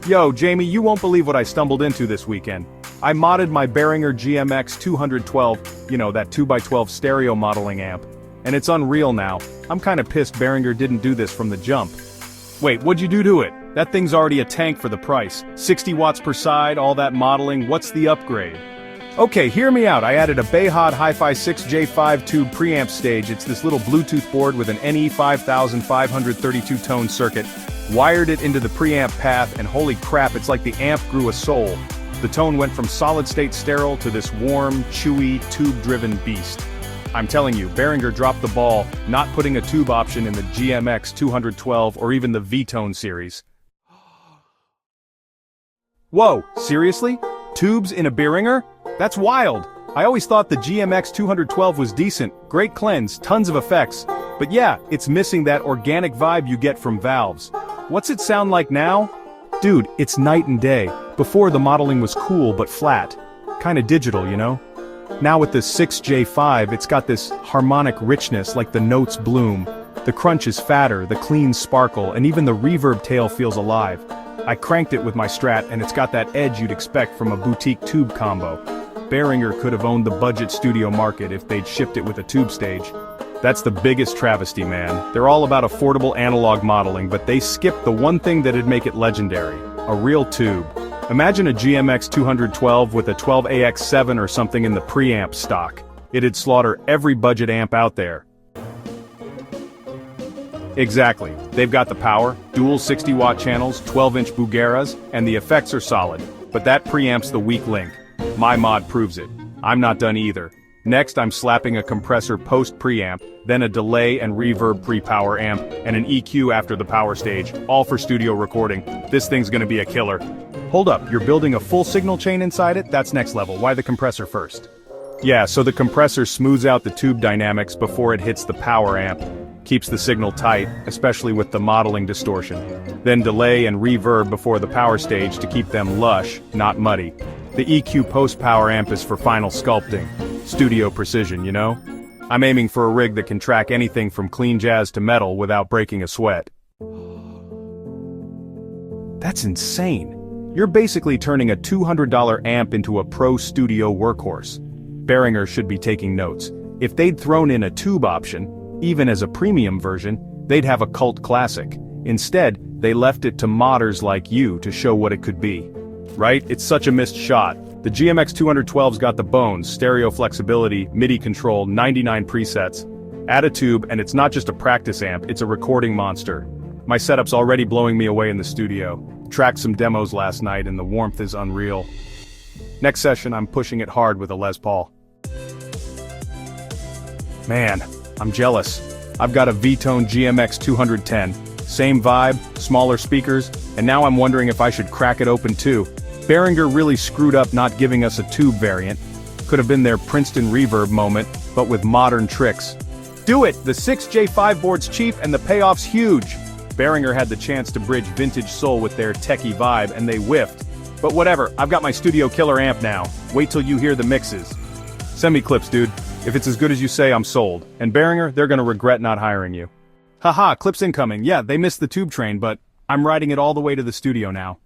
Yo, Jamie, you won't believe what I stumbled into this weekend. I modded my Behringer GMX 212, you know, that 2x12 stereo modeling amp. And it's unreal now. I'm kinda pissed Behringer didn't do this from the jump. Wait, what'd you do to it? That thing's already a tank for the price. 60 watts per side, all that modeling, what's the upgrade? Okay, hear me out. I added a Behringer Hi-Fi 6J5 tube preamp stage. It's this little Bluetooth board with an NE 5532 tone circuit. Wired it into the preamp path, and holy crap, it's like the amp grew a soul. The tone went from solid-state sterile to this warm, chewy, tube-driven beast. I'm telling you, Behringer dropped the ball, not putting a tube option in the GMX 212 or even the V-Tone series. Whoa, seriously? Tubes in a Behringer? That's wild! I always thought the GMX 212 was decent, great cleanse, tons of effects. But yeah, it's missing that organic vibe you get from valves. What's it sound like now? Dude, it's night and day. Before the modeling was cool but flat. Kinda digital, you know? Now with the 6J5, it's got this harmonic richness like the notes bloom. The crunch is fatter, the cleans sparkle, and even the reverb tail feels alive. I cranked it with my Strat and it's got that edge you'd expect from a boutique tube combo. Behringer could have owned the budget studio market if they'd shipped it with a tube stage. That's the biggest travesty, man. They're all about affordable analog modeling, but they skipped the one thing that'd make it legendary. A real tube. Imagine a GMX 212 with a 12AX7 or something in the preamp stock. It'd slaughter every budget amp out there. Exactly. They've got the power, dual 60-watt channels, 12-inch Bugeras, and the effects are solid. But that preamp's the weak link. My mod proves it. I'm not done either. Next, I'm slapping a compressor post-preamp, then a delay and reverb pre-power amp, and an EQ after the power stage, all for studio recording. This thing's gonna be a killer. Hold up, you're building a full signal chain inside it? That's next level. Why the compressor first? Yeah, so the compressor smooths out the tube dynamics before it hits the power amp. Keeps the signal tight, especially with the modeling distortion. Then delay and reverb before the power stage to keep them lush, not muddy. The EQ post-power amp is for final sculpting. Studio precision, you know? I'm aiming for a rig that can track anything from clean jazz to metal without breaking a sweat. That's insane. You're basically turning a $200 amp into a pro studio workhorse. Behringer should be taking notes. If they'd thrown in a tube option, even as a premium version, they'd have a cult classic. Instead, they left it to modders like you to show what it could be. Right? It's such a missed shot. The GMX 212's got the bones, stereo flexibility, MIDI control, 99 presets. Add a tube and it's not just a practice amp, it's a recording monster. My setup's already blowing me away in the studio. Tracked some demos last night and the warmth is unreal. Next session I'm pushing it hard with a Les Paul. Man, I'm jealous. I've got a V-Tone GMX 210. Same vibe, smaller speakers, and now I'm wondering if I should crack it open too. Behringer really screwed up not giving us a tube variant. Could have been their Princeton reverb moment, but with modern tricks. Do it! The 6J5 board's cheap and the payoff's huge! Behringer had the chance to bridge vintage soul with their techie vibe and they whiffed. But whatever, I've got my studio killer amp now. Wait till you hear the mixes. Send me clips, dude. If it's as good as you say, I'm sold. And Behringer, they're gonna regret not hiring you. Haha, clips incoming. Yeah, they missed the tube train, but I'm riding it all the way to the studio now.